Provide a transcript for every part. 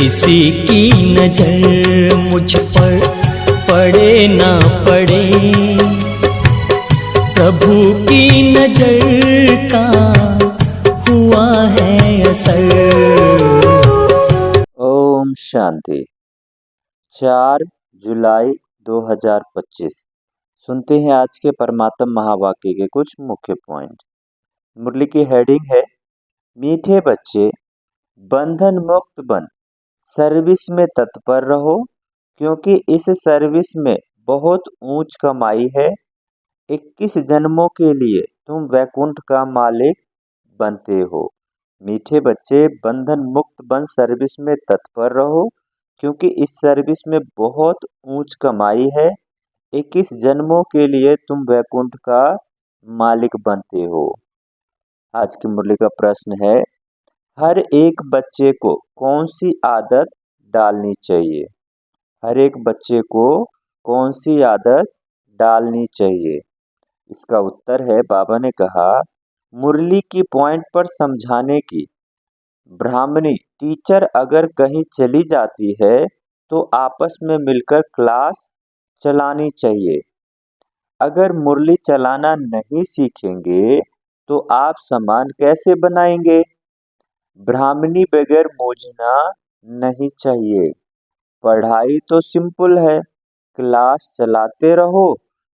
किसी की नजर मुझ पर पड़े ना पड़े, प्रभु की नजर का हुआ है असर। ओम शांति। 4 जुलाई 2025। सुनते हैं आज के परमात्म महावाक्य के कुछ मुख्य पॉइंट। मुरली की हेडिंग है, मीठे बच्चे बंधन मुक्त बन सर्विस में तत्पर रहो, क्योंकि इस सर्विस में बहुत ऊंच कमाई है। 21 जन्मों के लिए तुम वैकुंठ का मालिक बनते हो। मीठे बच्चे बंधन मुक्त बन सर्विस में तत्पर रहो, क्योंकि इस सर्विस में बहुत ऊंच कमाई है। 21 जन्मों के लिए तुम वैकुंठ का मालिक बनते हो। आज की मुरली का प्रश्न है, हर एक बच्चे को कौन सी आदत डालनी चाहिए? हर एक बच्चे को कौन सी आदत डालनी चाहिए? इसका उत्तर है, बाबा ने कहा, मुरली की पॉइंट पर समझाने की। ब्राह्मणी टीचर अगर कहीं चली जाती है तो आपस में मिलकर क्लास चलानी चाहिए। अगर मुरली चलाना नहीं सीखेंगे तो आप सामान कैसे बनाएंगे? ब्राह्मणी बगैर मूंझना नहीं चाहिए। पढ़ाई तो सिंपल है, क्लास चलाते रहो,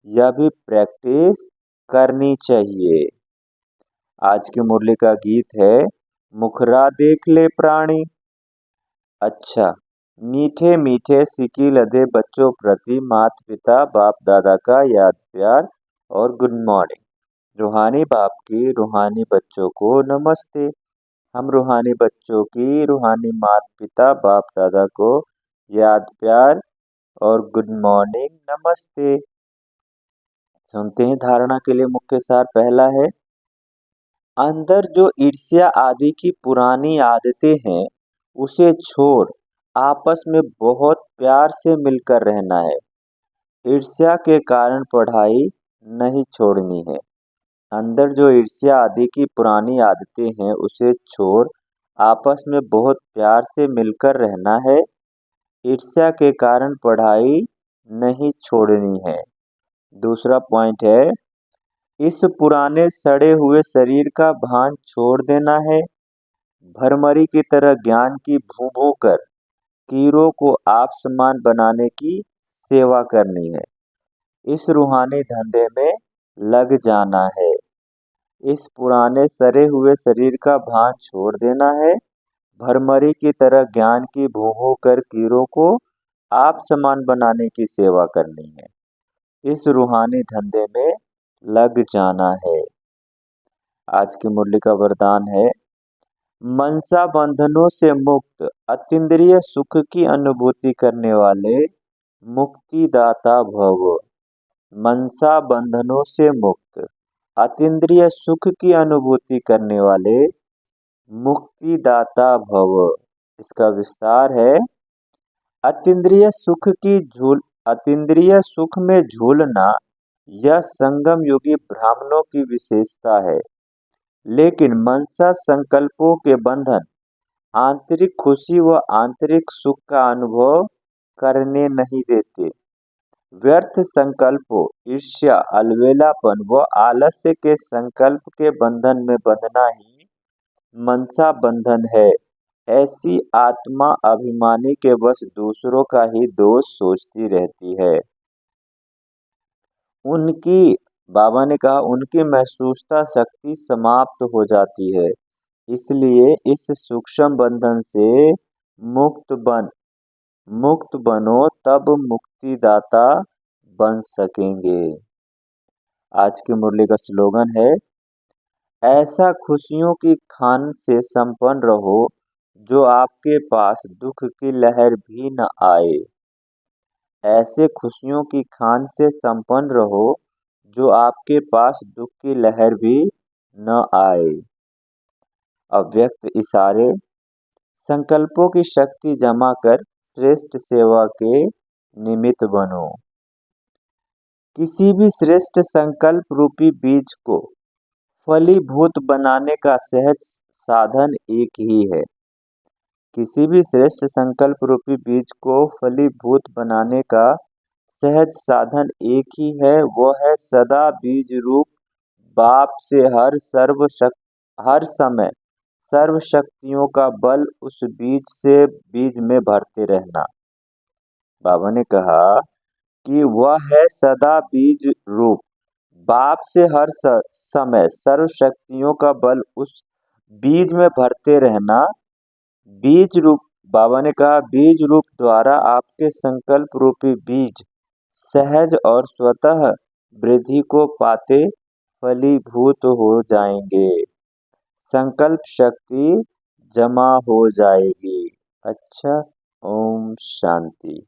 यह भी प्रैक्टिस करनी चाहिए। आज की मुरली का गीत है, मुखरा देख ले प्राणी। अच्छा, मीठे मीठे सिकी लदे बच्चों प्रति माता पिता बाप दादा का याद प्यार और गुड मॉर्निंग। रूहानी बाप की रूहानी बच्चों को नमस्ते। हम रूहानी बच्चों की रूहानी माता पिता बाप दादा को याद प्यार और गुड मॉर्निंग नमस्ते। सुनते हैं धारणा के लिए मुख्य सार। पहला है, अंदर जो ईर्ष्या आदि की पुरानी आदतें हैं उसे छोड़ आपस में बहुत प्यार से मिलकर रहना है। ईर्ष्या के कारण पढ़ाई नहीं छोड़नी है। अंदर जो ईर्ष्या आदि की पुरानी आदतें हैं उसे छोड़ आपस में बहुत प्यार से मिलकर रहना है। ईर्ष्या के कारण पढ़ाई नहीं छोड़नी है। दूसरा पॉइंट है, इस पुराने सड़े हुए शरीर का भान छोड़ देना है। भरमरी की तरह ज्ञान की भू कर कीड़ों को आप समान बनाने की सेवा करनी है। इस रूहानी धंधे में लग जाना है। इस पुराने सड़े हुए शरीर का भान छोड़ देना है। भरमरी की तरह ज्ञान की भू कर कीड़ों को आप समान बनाने की सेवा करनी है। इस रूहानी धंधे में लग जाना है। आज की मुरली का वरदान है, मनसा बंधनों से मुक्त अतीन्द्रिय सुख की अनुभूति करने वाले मुक्तिदाता भव। मनसा बंधनों से मुक्त अतीन्द्रिय सुख की अनुभूति करने वाले मुक्तिदाता भव। इसका विस्तार है, अतीन्द्रिय सुख में झूलना यह संगम योगी ब्राह्मणों की विशेषता है, लेकिन मनसा संकल्पों के बंधन आंतरिक खुशी व आंतरिक सुख का अनुभव करने नहीं देते। व्यर्थ संकल्पों, ईर्ष्या, अलवेलापन व आलस्य के संकल्प के बंधन में बंधना ही मनसा बंधन है। ऐसी आत्मा अभिमानी के वश दूसरों का ही दोष सोचती रहती है। बाबा ने कहा, उनकी महसूसता शक्ति समाप्त हो जाती है। इसलिए इस सूक्ष्म बंधन से मुक्त बनो, तब मुक्तिदाता बन सकेंगे। आज की मुरली का स्लोगन है, ऐसा खुशियों की खान से संपन्न रहो जो आपके पास दुख की लहर भी न आए। ऐसे खुशियों की खान से संपन्न रहो जो आपके पास दुख की लहर भी न आए। अव्यक्त इशारे, संकल्पों की शक्ति जमा कर श्रेष्ठ सेवा के निमित्त बनो। किसी भी श्रेष्ठ संकल्प रूपी बीज को फलीभूत बनाने का सहज साधन एक ही है, किसी भी श्रेष्ठ संकल्प रूपी बीज को फलीभूत बनाने का सहज साधन एक ही है, वो है सदा बीज रूप बाप से हर समय सर्व शक्तियों का बल उस बीज में भरते रहना। बाबा ने कहा कि वह है सदा बीज रूप बाप से हर समय सर्व शक्तियों का बल उस बीज में भरते रहना। बीज रूप बाबा ने कहा बीज रूप द्वारा आपके संकल्प रूपी बीज सहज और स्वतः वृद्धि को पाते फलीभूत हो जाएंगे, संकल्प शक्ति जमा हो जाएगी। अच्छा, ओम शांति।